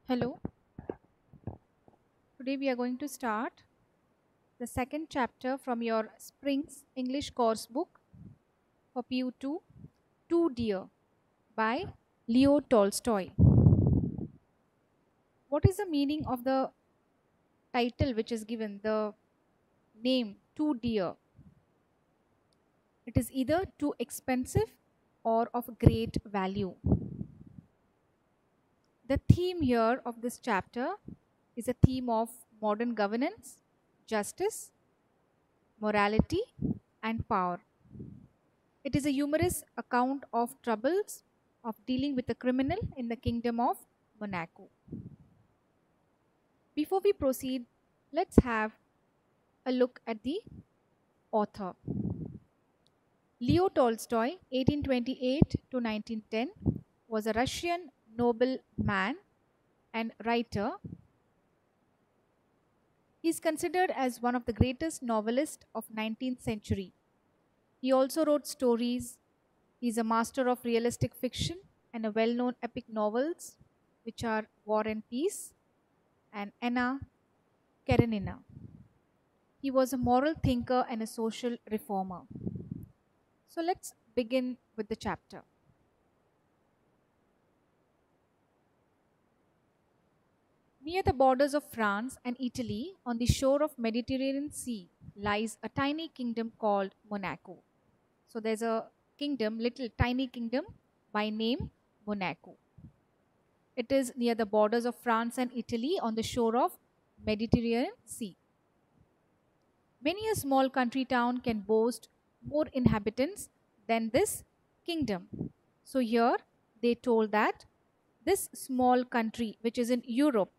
Hello, today we are going to start the second chapter from your Springs English course book for PU2, Two Deer by Leo Tolstoy. What is the meaning of the title which is given, the name Two Deer? It is either too expensive or of great value. The theme here of this chapter is a theme of modern governance, justice, morality, and power. It is a humorous account of troubles of dealing with a criminal in the kingdom of Monaco. Before we proceed, let's have a look at the author. Leo Tolstoy, 1828 to 1910, was a Russian nobleman and writer. He is considered as one of the greatest novelists of 19th century. He also wrote stories. He is a master of realistic fiction and a well-known epic novels which are War and Peace and Anna Karenina. He was a moral thinker and a social reformer. So let's begin with the chapter. Near the borders of France and Italy, on the shore of Mediterranean Sea, lies a tiny kingdom called Monaco. So there's a kingdom, little tiny kingdom by name Monaco. It is near the borders of France and Italy on the shore of Mediterranean Sea. Many a small country town can boast more inhabitants than this kingdom. So here they told that this small country which is in Europe,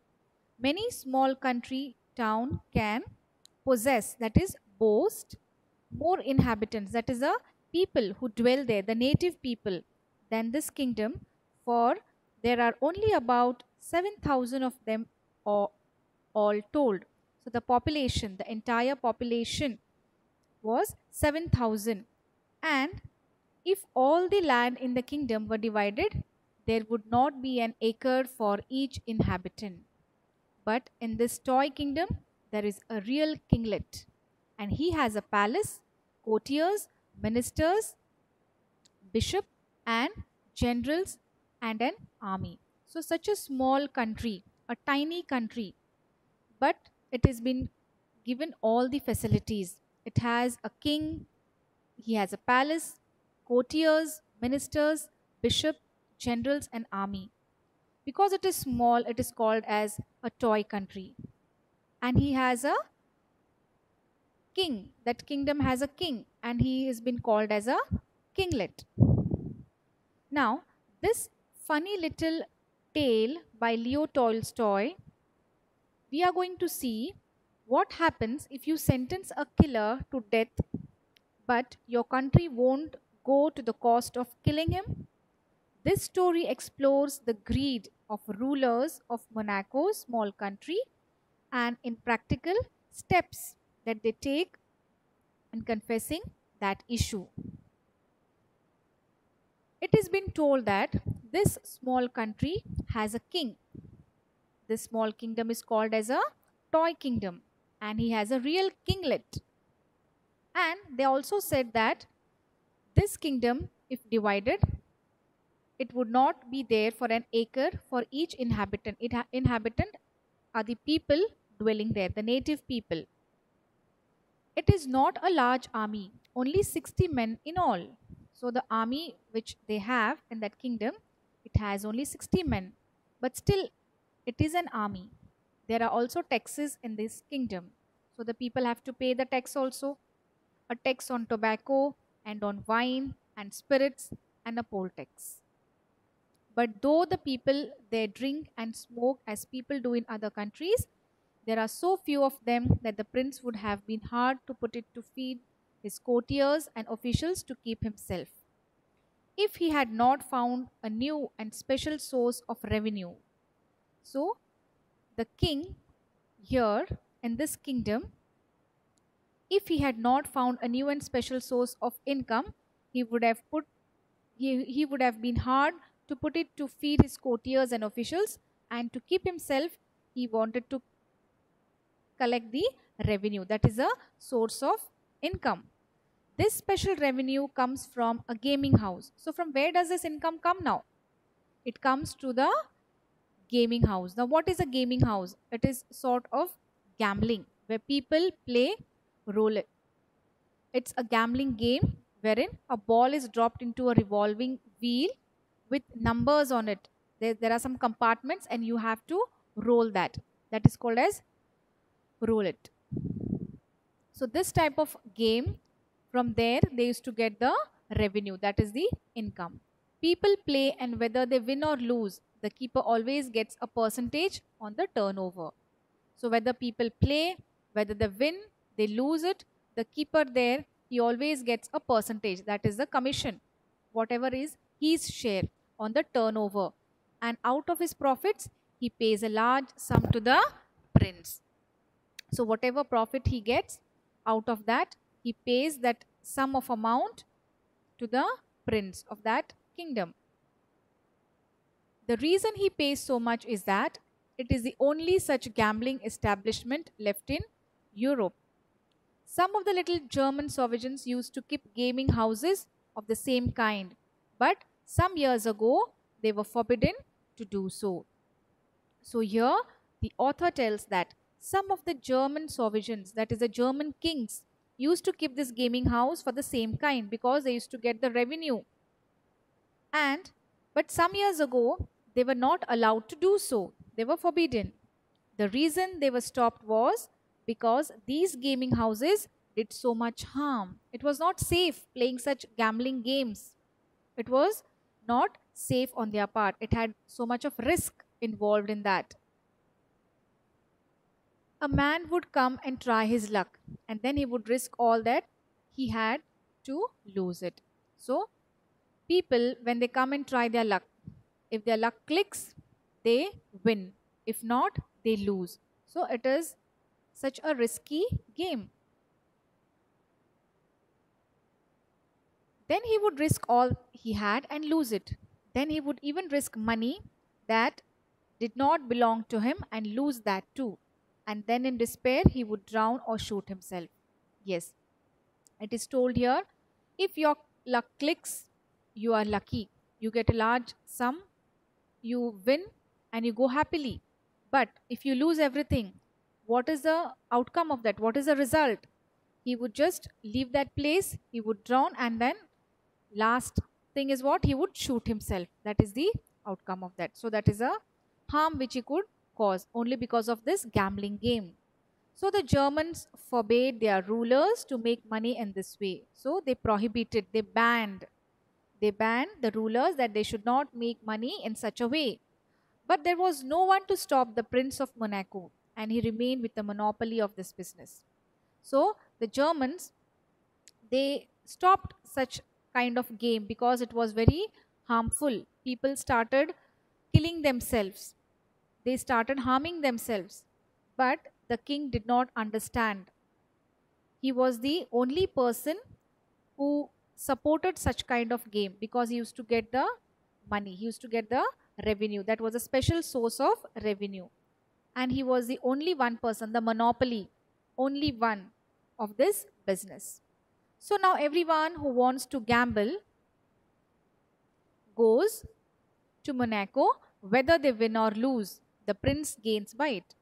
many small country town can possess, that is boast, more inhabitants, that is the people who dwell there, the native people, than this kingdom, for there are only about 7,000 of them all told. So the population, the entire population was 7,000, and if all the land in the kingdom were divided, there would not be an acre for each inhabitant. But in this toy kingdom, there is a real kinglet, and he has a palace, courtiers, ministers, bishop, and generals, and an army. So, such a small country, a tiny country, but it has been given all the facilities. It has a king, he has a palace, courtiers, ministers, bishop, generals, and army. Because it is small, it is called as a toy country. And he has a king. That kingdom has a king, and he has been called as a kinglet. Now, this funny little tale by Leo Tolstoy, we are going to see what happens if you sentence a killer to death, but your country won't go to the cost of killing him. This story explores the greed of rulers of Monaco's small country and in practical steps that they take in confessing that issue. It has been told that this small country has a king. This small kingdom is called as a toy kingdom, and he has a real kinglet. And they also said that this kingdom, if divided, it would not be there for an acre for each inhabitant. Inhabitant are the people dwelling there, the native people. It is not a large army, only 60 men in all. So the army which they have in that kingdom, it has only 60 men. But still, it is an army. There are also taxes in this kingdom. So the people have to pay the tax also. A tax on tobacco and on wine and spirits and a poll tax. But though the people they drink and smoke as people do in other countries, there are so few of them that the prince would have been hard to put it to feed his courtiers and officials to keep himself, if he had not found a new and special source of revenue. So, the king here in this kingdom, if he had not found a new and special source of income, he would have been hard to put it to feed his courtiers and officials And to keep himself, he wanted to collect the revenue. That is a source of income. This special revenue comes from a gaming house. So from where does this income come now? It comes to the gaming house. Now what is a gaming house? It is sort of gambling where people play roulette. It's a gambling game wherein a ball is dropped into a revolving wheel with numbers on it. There are some compartments and you have to roll that. That is called as roulette. So this type of game, from there they used to get the revenue, that is the income. People play and whether they win or lose, the keeper always gets a percentage on the turnover. So whether people play, whether they win, they lose it, the keeper there, he always gets a percentage, that is the commission, whatever is his share on the turnover. And out of his profits, he pays a large sum to the prince. So whatever profit he gets, out of that, he pays that sum of amount to the prince of that kingdom. The reason he pays so much is that it is the only such gambling establishment left in Europe. Some of the little German sovereigns used to keep gaming houses of the same kind, but some years ago they were forbidden to do so. So here the author tells that some of the German sovereigns, that is the German kings, used to keep this gaming house for the same kind because they used to get the revenue. But some years ago, they were not allowed to do so. They were forbidden. The reason they were stopped was because these gaming houses did so much harm. It was not safe playing such gambling games. It was not safe on their part. It had so much of risk involved in that. A man would come and try his luck, and then he would risk all that he had to lose it. So people, when they come and try their luck, if their luck clicks, they win. If not, they lose. So it is such a risky game. Then he would risk all he had and lose it. Then he would even risk money that did not belong to him and lose that too. And then in despair, he would drown or shoot himself. Yes, it is told here, if your luck clicks, you are lucky. You get a large sum, you win, and you go happily. But if you lose everything, what is the outcome of that? What is the result? He would just leave that place, he would drown, and then last thing is what? He would shoot himself. That is the outcome of that. So that is a harm which he could cause only because of this gambling game. So the Germans forbade their rulers to make money in this way. So they prohibited, they banned the rulers that they should not make money in such a way. But there was no one to stop the Prince of Monaco, and he remained with the monopoly of this business. So the Germans, they stopped such kind of game because it was very harmful. People started killing themselves. They started harming themselves. But the king did not understand. He was the only person who supported such kind of game because he used to get the money, he used to get the revenue. That was a special source of revenue. And he was the only one person, the monopoly, only one of this business. So now everyone who wants to gamble goes to Monaco, whether they win or lose, the prince gains by it.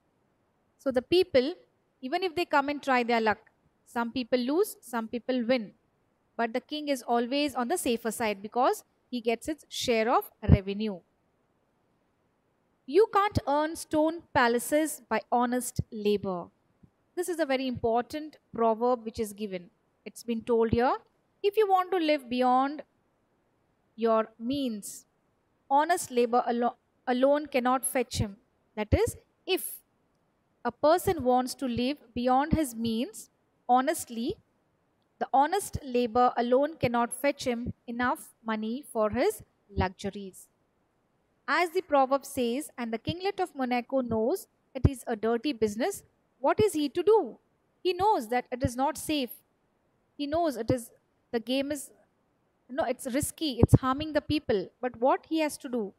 So the people, even if they come and try their luck, some people lose, some people win. But the king is always on the safer side because he gets its share of revenue. You can't earn stone palaces by honest labor. This is a very important proverb which is given. It's been told here, if you want to live beyond your means, honest labor alone cannot fetch him. That is, if a person wants to live beyond his means honestly, the honest labor alone cannot fetch him enough money for his luxuries. As the proverb says, and the kinglet of Monaco knows it is a dirty business, what is he to do? He knows that it is not safe. He knows the game is, it's risky, it's harming the people. But what he has to do?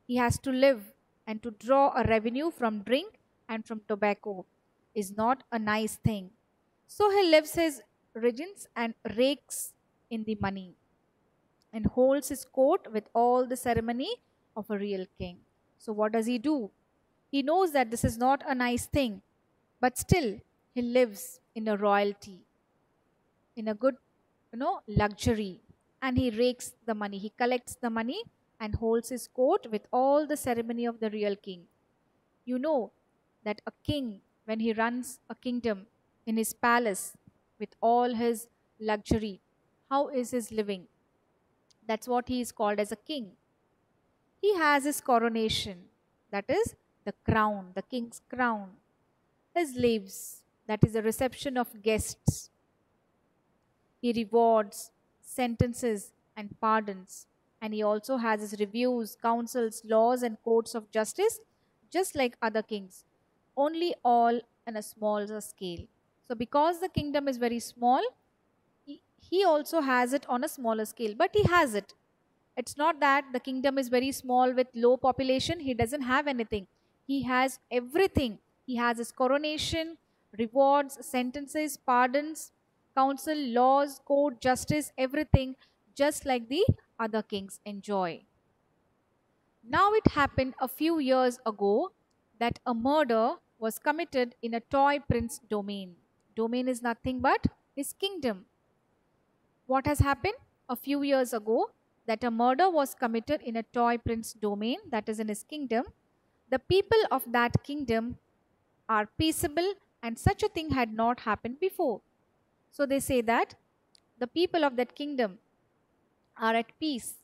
He has to live. and to draw a revenue from drink and from tobacco is not a nice thing. So he leaves his regents and rakes in the money and holds his court with all the ceremony of a real king. So what does he do? He knows that this is not a nice thing, but still he lives in a royalty, in a good, luxury, and he rakes the money. He collects the money and holds his court with all the ceremony of the real king. You know that a king, when he runs a kingdom in his palace with all his luxury, how is his living? That's what he is called as a king. He has his coronation, that is the crown, the king's crown. His leaves, that is the reception of guests. He rewards, sentences, and pardons. And he also has his reviews, councils, laws, and courts of justice, just like other kings, only all on a smaller scale. So, because the kingdom is very small, he also has it on a smaller scale, but he has it. It's not that the kingdom is very small with low population, he doesn't have anything. He has everything. He has his coronation, rewards, sentences, pardons, council, laws, court, justice, everything, just like the other kings enjoy. Now it happened a few years ago that a murder was committed in a toy prince domain. Domain is nothing but his kingdom. What has happened? A few years ago, that a murder was committed in a toy prince domain, that is in his kingdom. The people of that kingdom are peaceable and such a thing had not happened before. So they say that the people of that kingdom are at peace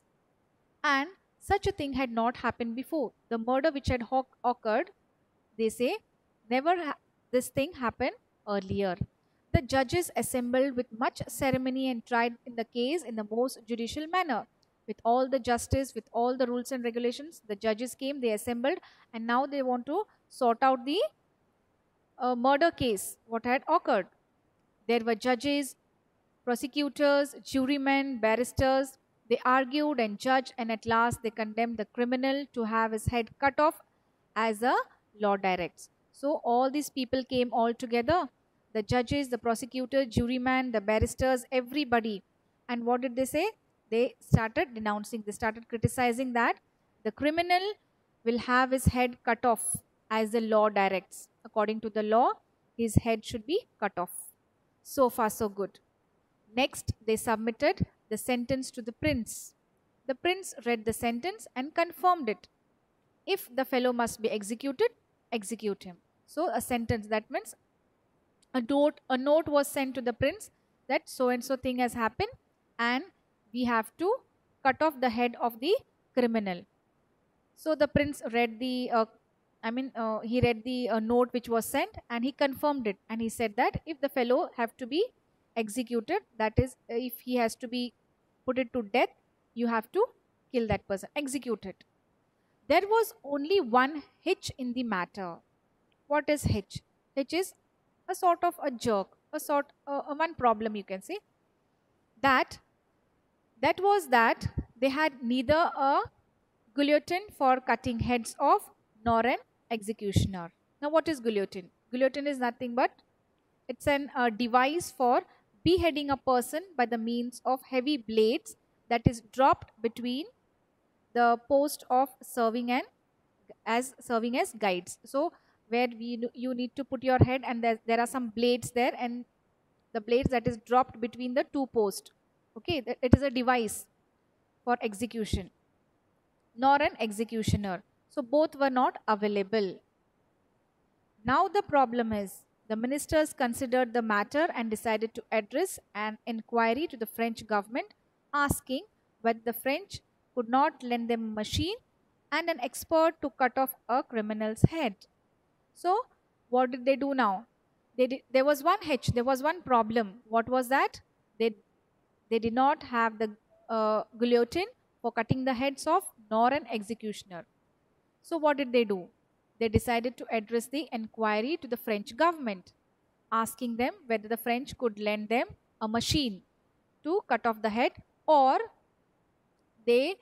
and such a thing had not happened before. The murder which had occurred, they say, never this thing happened earlier. The judges assembled with much ceremony and tried in the case in the most judicial manner. With all the justice, with all the rules and regulations, the judges came, they assembled, and now they want to sort out the murder case, what had occurred. There were judges, prosecutors, jurymen, barristers. They argued and judged, and at last they condemned the criminal to have his head cut off as the law directs. So all these people came all together, the judges, the prosecutor, juryman, the barristers, everybody. And what did they say? They started denouncing, they started criticizing that the criminal will have his head cut off as the law directs. According to the law, his head should be cut off. So far, so good. Next, they submitted the sentence to the prince. The prince read the sentence and confirmed it. If the fellow must be executed, execute him. So a sentence, that means a note was sent to the prince that so and so thing has happened and we have to cut off the head of the criminal. So the prince read the he read the note which was sent and he confirmed it, and he said that if the fellow have to be executed, that is if he has to be put it to death, you have to kill that person, execute it. There was only one hitch in the matter. What is hitch? Hitch is a sort of a jerk, one problem you can say. That was that they had neither a guillotine for cutting heads off nor an executioner. Now what is guillotine? Guillotine is nothing but it's an device for beheading a person by the means of heavy blades that is dropped between the post of serving as guides. So where you need to put your head and there are some blades there, and the blades that is dropped between the two posts. Okay, it is a device for execution, nor an executioner. So both were not available. Now the problem is the ministers considered the matter and decided to address an inquiry to the French government asking whether the French could not lend them a machine and an expert to cut off a criminal's head. So what did they do now? There was one hitch, there was one problem. What was that? They did not have the guillotine for cutting the heads off nor an executioner. So what did they do? They decided to address the inquiry to the French government, asking them whether the French could lend them a machine to cut off the head, or they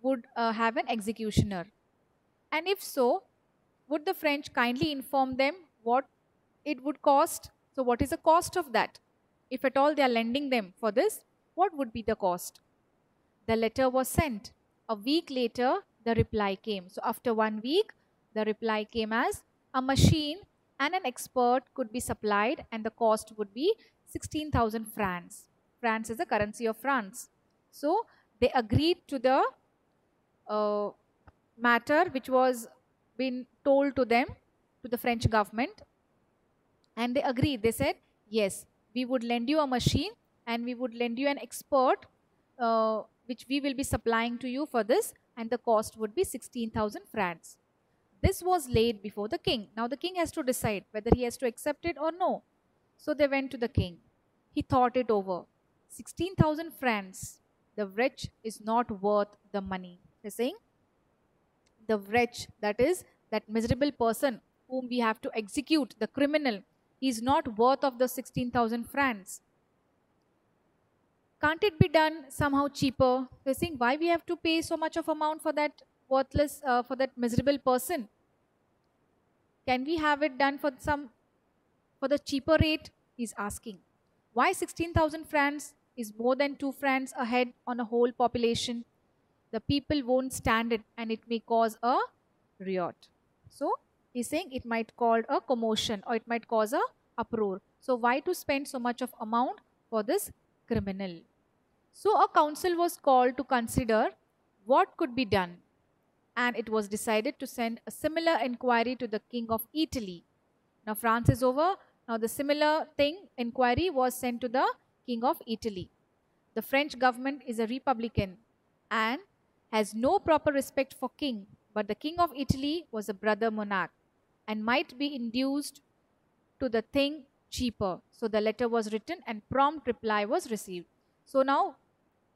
would have an executioner. And if so, would the French kindly inform them what it would cost? So what is the cost of that? If at all they are lending them for this, what would be the cost? The letter was sent. A week later, the reply came. So after 1 week, the reply came as a machine and an expert could be supplied and the cost would be 16,000 francs. France is the currency of France. So they agreed to the matter which was been told to them, to the French government, and they agreed. They said, yes, we would lend you a machine and we would lend you an expert which we will be supplying to you for this, and the cost would be 16,000 francs. This was laid before the king. Now the king has to decide whether he has to accept it or no. So they went to the king. He thought it over. 16,000 francs. The wretch is not worth the money. They're saying the wretch, that is that miserable person whom we have to execute, the criminal, he is not worth of the 16,000 francs. Can't it be done somehow cheaper? They're saying, why we have to pay so much of amount for that worthless, for that miserable person? Can we have it done for the cheaper rate? He's asking. Why 16,000 francs is more than 2 francs a head on a whole population? The people won't stand it and it may cause a riot. So he's saying it might cause a commotion or it might cause a uproar. So why to spend so much of amount for this criminal? So a council was called to consider what could be done, and it was decided to send a similar inquiry to the King of Italy. Now France is over. Now the similar inquiry was sent to the King of Italy. The French government is a republican and has no proper respect for king, but the King of Italy was a brother monarch and might be induced to the thing cheaper. So the letter was written and prompt reply was received. So now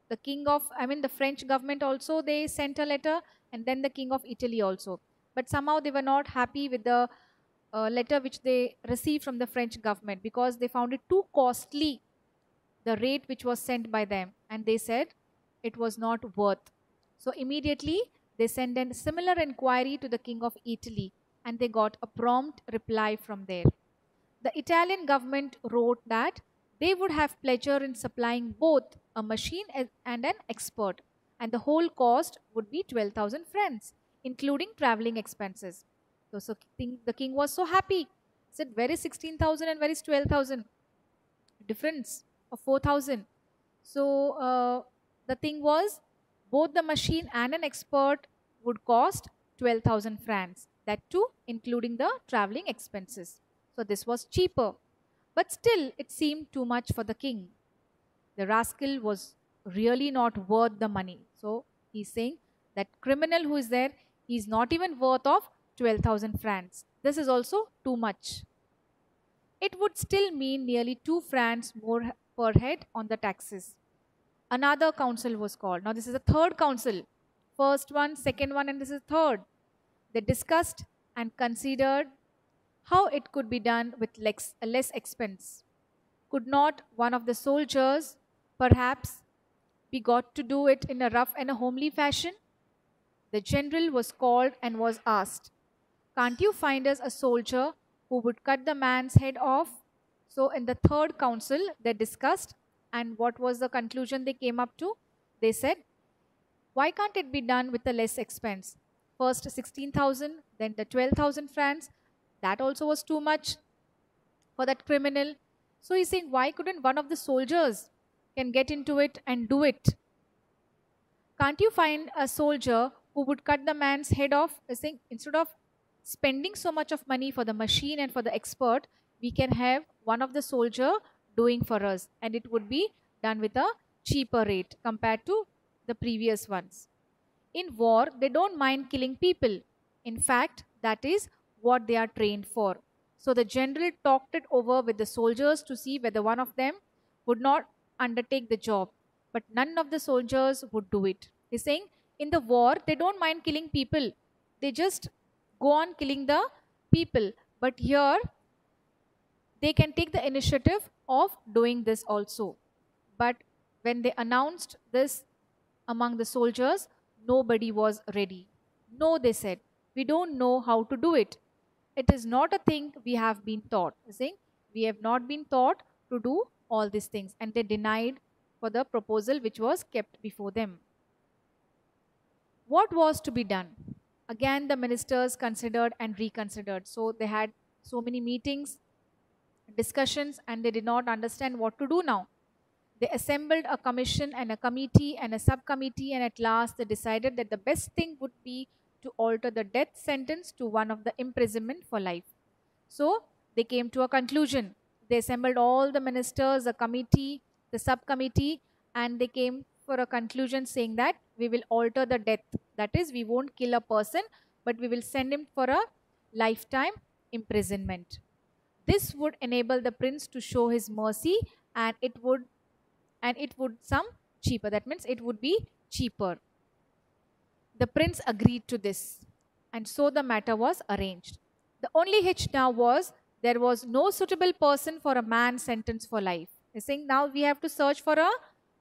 the French government also, they sent a letter, and then the King of Italy also. But somehow they were not happy with the letter which they received from the French government, because they found it too costly, the rate which was sent by them, and they said it was not worth. So immediately they sent a similar inquiry to the King of Italy, and they got a prompt reply from there. The Italian government wrote that they would have pleasure in supplying both a machine and an expert, and the whole cost would be 12,000 francs, including traveling expenses. So the king was so happy. He said, where is 16,000 and where is 12,000? Difference of 4,000. So the thing was, both the machine and an expert would cost 12,000 francs, that too including the traveling expenses. So this was cheaper. But still, it seemed too much for the king. The rascal was really not worth the money. So he's saying that criminal who is there, he's not even worth of 12,000 francs. This is also too much. It would still mean nearly 2 francs more per head on the taxes. Another council was called. Now this is a third council. First one, second one, and this is third. They discussed and considered how it could be done with less expense. Could not one of the soldiers perhaps be got to do it in a rough and a homely fashion? The general was called and was asked, can't you find us a soldier who would cut the man's head off? So in the third council, they discussed, and what was the conclusion they came up to? They said, why can't it be done with a less expense? First 16,000, then the 12,000 francs. That also was too much for that criminal. So he's saying, why couldn't one of the soldiers can get into it and do it? Can't you find a soldier who would cut the man's head off? He's saying, instead of spending so much of money for the machine and for the expert, we can have one of the soldier doing for us, and it would be done with a cheaper rate compared to the previous ones. In war, they don't mind killing people. In fact, that is what they are trained for. So the general talked it over with the soldiers to see whether one of them would not undertake the job. But none of the soldiers would do it. He's saying, in the war, they don't mind killing people. They just go on killing the people. But here, they can take the initiative of doing this also. But when they announced this among the soldiers, nobody was ready. No, they said, We don't know how to do it. It is not a thing we have been taught. Saying we have not been taught to do all these things, and they denied for the proposal which was kept before them. What was to be done? Again, the ministers considered and reconsidered. So they had so many meetings, discussions, and they did not understand what to do now. They assembled a commission and a committee and a subcommittee, and at last they decided that the best thing would be to alter the death sentence to one of the imprisonment for life. So they came to a conclusion. They assembled all the ministers, the committee, the subcommittee, and they came for a conclusion saying that we will alter the death. That is, we won't kill a person, but we will send him for a lifetime imprisonment. This would enable the prince to show his mercy, and it would some cheaper. That means it would be cheaper. The prince agreed to this, and so the matter was arranged. The only hitch now was there was no suitable person for a man sentenced for life. They're saying now we have to search for a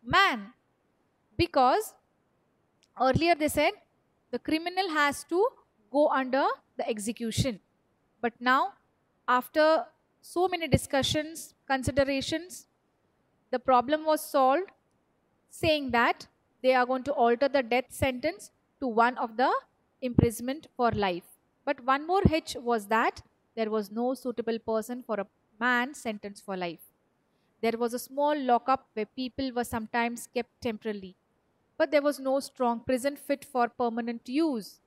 man, because earlier they said the criminal has to go under the execution. But now, after so many discussions, considerations, the problem was solved, saying that they are going to alter the death sentence to one of the imprisonment for life. But one more hitch was that there was no suitable person for a man sentenced for life. There was a small lockup where people were sometimes kept temporarily, but there was no strong prison fit for permanent use.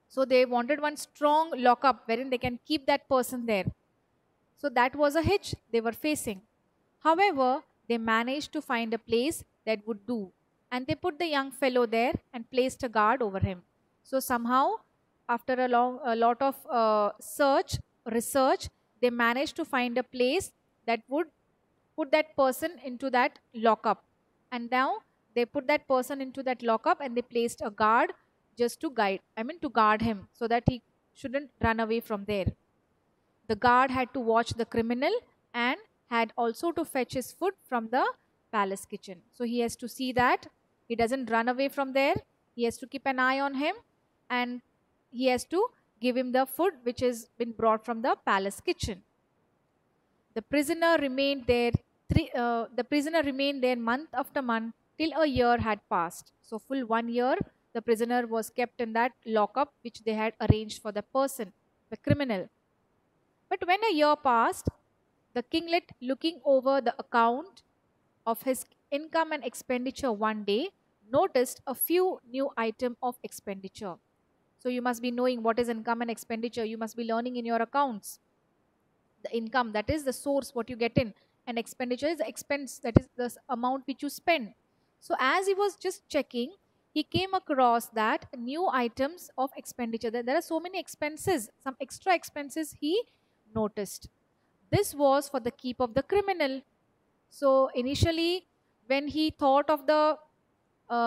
So they wanted one strong lockup wherein they can keep that person there. So that was a hitch they were facing. However, they managed to find a place that would do, and they put the young fellow there and placed a guard over him. So somehow, after a lot of research, they managed to find a place that would put that person into that lockup. And now they put that person into that lockup, and they placed a guard just to guard him, so that he shouldn't run away from there. The guard had to watch the criminal and had also to fetch his food from the palace kitchen. So he has to see that he doesn't run away from there. He has to keep an eye on him, and he has to give him the food which has been brought from the palace kitchen. The prisoner remained there. Month after month till a year had passed. So full 1 year, the prisoner was kept in that lockup which they had arranged for the person, the criminal. But when a year passed, the kinglet, looking over the account of his income and expenditure one day, noticed a few new item of expenditure. So you must be knowing what is income and expenditure. You must be learning in your accounts. The income, that is the source, what you get in, and expenditure is the expense, that is the amount which you spend. So as he was just checking, he came across that new items of expenditure. There are so many expenses, some extra expenses he noticed. This was for the keep of the criminal. So initially, when he thought of the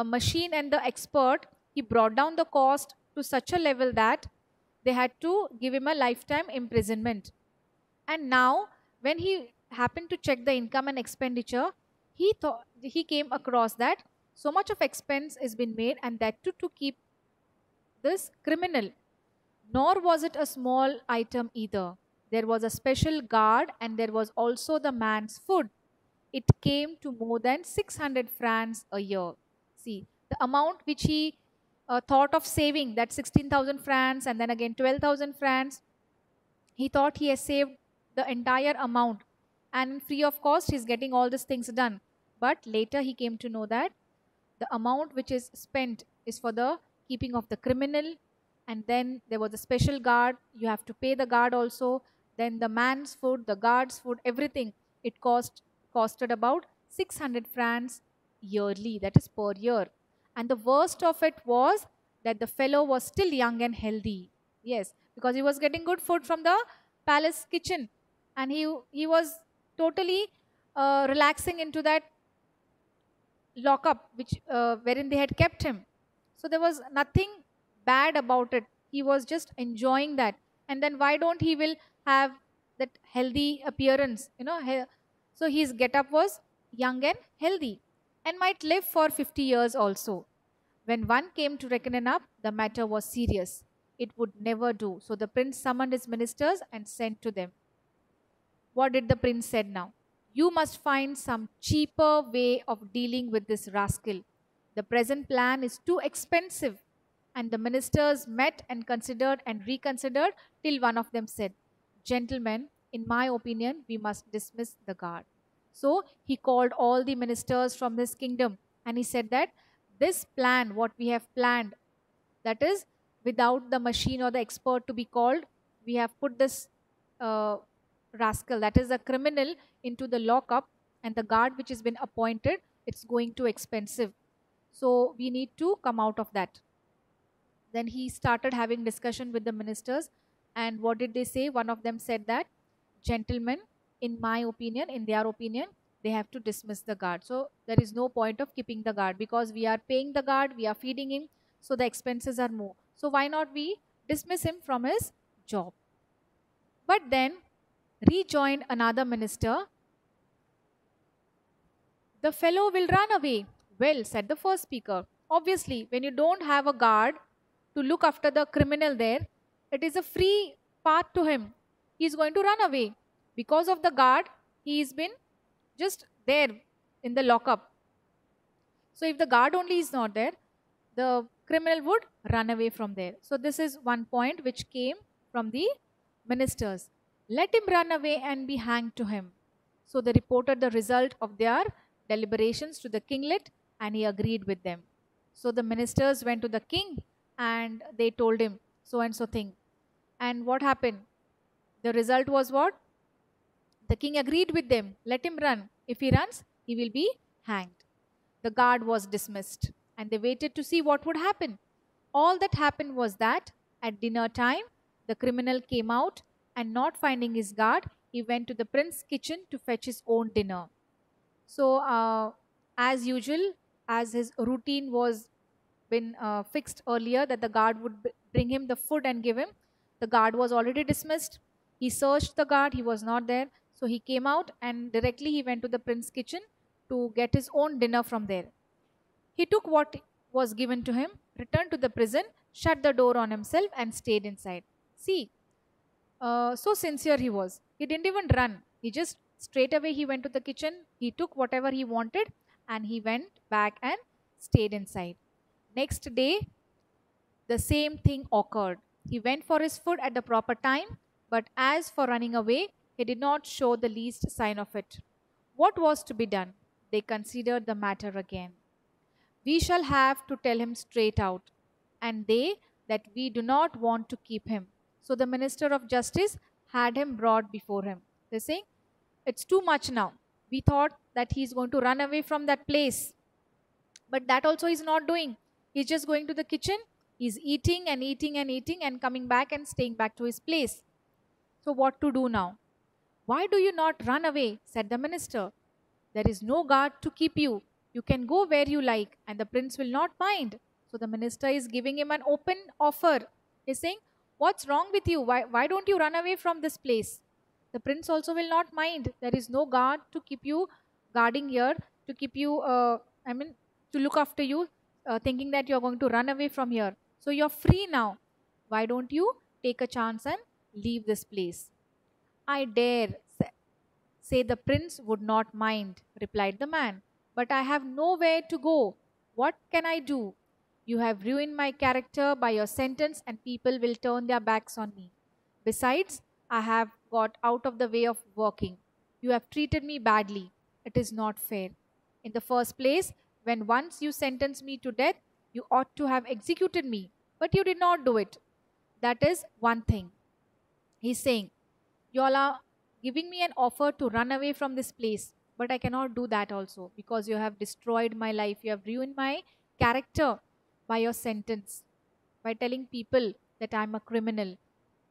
machine and the expert, he brought down the cost to such a level that they had to give him a lifetime imprisonment. And now, when he happened to check the income and expenditure, he came across that so much of expense has been made, and that too to keep this criminal. Nor was it a small item either. There was a special guard, and there was also the man's food. It came to more than 600 francs a year. See, the amount which he thought of saving, that 16,000 francs and then again 12,000 francs, he thought he has saved the entire amount, and free of cost he's getting all these things done. But later he came to know that the amount which is spent is for the keeping of the criminal, and then there was a special guard, you have to pay the guard also, then the man's food, the guard's food, everything, it costed about 600 francs yearly, that is per year. And the worst of it was that the fellow was still young and healthy. Yes, because he was getting good food from the palace kitchen, and he was totally relaxing into that lockup which wherein they had kept him. So there was nothing bad about it. He was just enjoying that. And then why don't he will have that healthy appearance, so his get-up was young and healthy, and might live for 50 years also. When one came to reckon up, the matter was serious. It would never do. So the prince summoned his ministers and sent to them. What did the prince said now? You must find some cheaper way of dealing with this rascal. The present plan is too expensive. And the ministers met and considered and reconsidered till one of them said, Gentlemen, in my opinion, we must dismiss the guard. So he called all the ministers from his kingdom and he said that this plan, what we have planned, that is, without the machine or the expert to be called, we have put this uh, rascal, that is a criminal, into the lockup, and the guard which has been appointed, it's going too expensive. So we need to come out of that. Then he started having discussion with the ministers. And what did they say? One of them said that, Gentlemen, in my opinion, in their opinion, they have to dismiss the guard. So there is no point of keeping the guard because we are paying the guard, we are feeding him, so the expenses are more. So why not we dismiss him from his job? But then rejoined another minister, The fellow will run away. Well, said the first speaker. Obviously, when you don't have a guard to look after the criminal there, it is a free path to him. He is going to run away. Because of the guard, he has been just there in the lockup. So if the guard only is not there, the criminal would run away from there. So this is one point which came from the ministers. Let him run away and be hanged to him. So they reported the result of their deliberations to the kinglet and he agreed with them. So the ministers went to the king and they told him so and so thing. And what happened? The result was what? The king agreed with them. Let him run. If he runs, he will be hanged. The guard was dismissed and they waited to see what would happen. All that happened was that at dinner time, the criminal came out and not finding his guard, he went to the prince's kitchen to fetch his own dinner. So, as usual, as his routine was been fixed earlier that the guard would bring him the food and give him, the guard was already dismissed. He searched the guard, he was not there. So he came out and directly he went to the prince's kitchen to get his own dinner from there. He took what was given to him, returned to the prison, shut the door on himself, and stayed inside. See, so sincere he was. He didn't even run. He just straight away he went to the kitchen, he took whatever he wanted, and he went back and stayed inside. Next day, the same thing occurred. He went for his food at the proper time, but as for running away, he did not show the least sign of it. What was to be done? They considered the matter again. We shall have to tell him straight out, and they that we do not want to keep him. So the minister of justice had him brought before him. They're saying, it's too much now. We thought that he's going to run away from that place. But that also he's not doing. He's just going to the kitchen, he's eating and eating and eating and coming back and staying back to his place. So what to do now? Why do you not run away? Said the minister. There is no guard to keep you. You can go where you like and the prince will not mind. So the minister is giving him an open offer. He's saying, what's wrong with you? Why don't you run away from this place? The prince also will not mind. There is no guard to keep you guarding here, to keep you, to look after you, thinking that you're going to run away from here. So you're free now. Why don't you take a chance and leave this place? I dare say the prince would not mind, replied the man. But I have nowhere to go. What can I do? You have ruined my character by your sentence, and people will turn their backs on me. Besides, I have got out of the way of working. You have treated me badly. It is not fair. In the first place, when once you sentenced me to death, you ought to have executed me, but you did not do it. That is one thing. He's saying, you all are giving me an offer to run away from this place, but I cannot do that also because you have destroyed my life. You have ruined my character by your sentence, by telling people that I'm a criminal.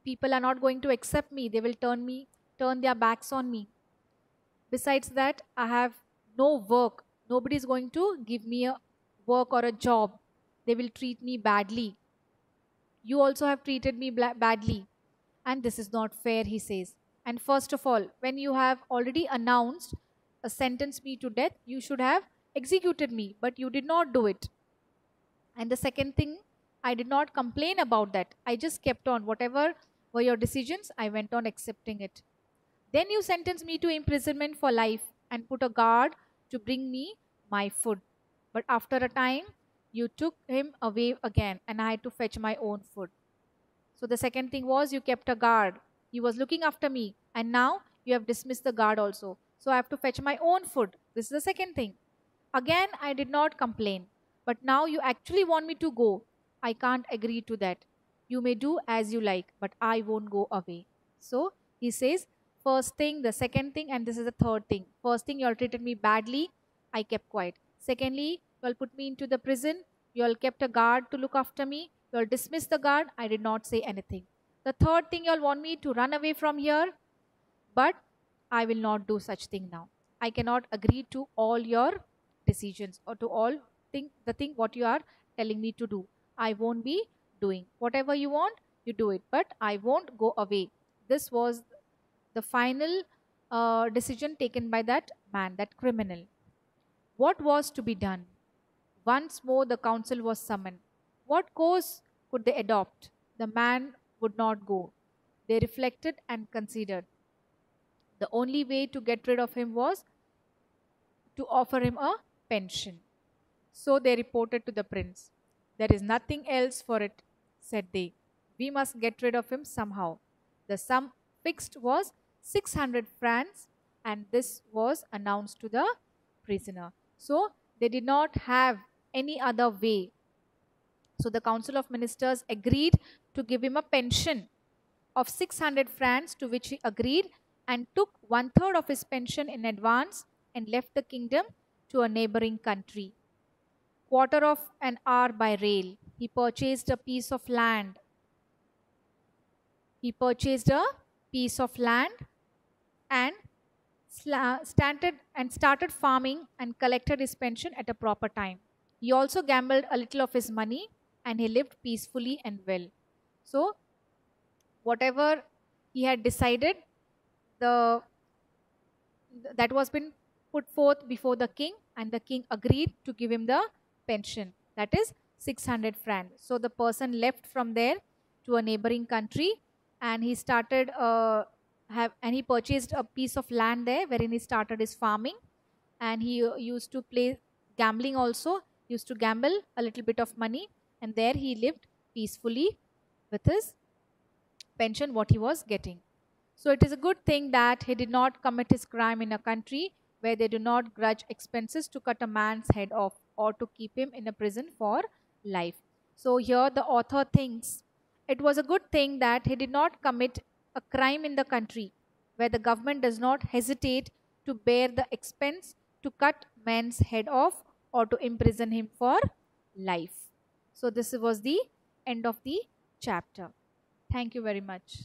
People are not going to accept me. They will turn their backs on me. Besides that, I have no work. Nobody is going to give me a work or a job. They will treat me badly. You also have treated me badly. And this is not fair, he says. And first of all, when you have already announced a sentence me to death, you should have executed me, but you did not do it. And the second thing, I did not complain about that. I just kept on. Whatever were your decisions, I went on accepting it. Then you sentenced me to imprisonment for life and put a guard to bring me my food. But after a time, you took him away again, and I had to fetch my own food. So the second thing was you kept a guard. He was looking after me, and now you have dismissed the guard also. So I have to fetch my own food. This is the second thing. Again, I did not complain. But now you actually want me to go. I can't agree to that. You may do as you like, but I won't go away. So he says, first thing, the second thing, and this is the third thing. First thing, you all treated me badly. I kept quiet. Secondly, you all put me into the prison. You all kept a guard to look after me. You all dismissed the guard. I did not say anything. The third thing, you all want me to run away from here, but I will not do such thing now. I cannot agree to all your decisions or to all the thing what you are telling me to do. I won't be doing. Whatever you want, you do it, but I won't go away. This was the final decision taken by that man, that criminal. What was to be done? Once more the council was summoned. What course could they adopt? The man would not go. They reflected and considered. The only way to get rid of him was to offer him a pension. So they reported to the prince. There is nothing else for it, said they. We must get rid of him somehow. The sum fixed was 600 francs, and this was announced to the prisoner. So they did not have any other way. So the Council of Ministers agreed to give him a pension of 600 francs, to which he agreed, and took 1/3 of his pension in advance and left the kingdom to a neighboring country. Quarter of an hour by rail. He purchased a piece of land. He purchased a piece of land and started farming and collected his pension at a proper time. He also gambled a little of his money, and he lived peacefully and well. So whatever he had decided, that was been put forth before the king, and the king agreed to give him the pension, that is 600 francs. So the person left from there to a neighboring country, and he started he purchased a piece of land there wherein he started his farming, and he used to play gambling also, used to gamble a little bit of money, and there he lived peacefully with his pension what he was getting. So it is a good thing that he did not commit his crime in a country where they do not grudge expenses to cut a man's head off or to keep him in a prison for life. So here the author thinks it was a good thing that he did not commit a crime in the country where the government does not hesitate to bear the expense to cut man's head off or to imprison him for life. So this was the end of the chapter. Thank you very much.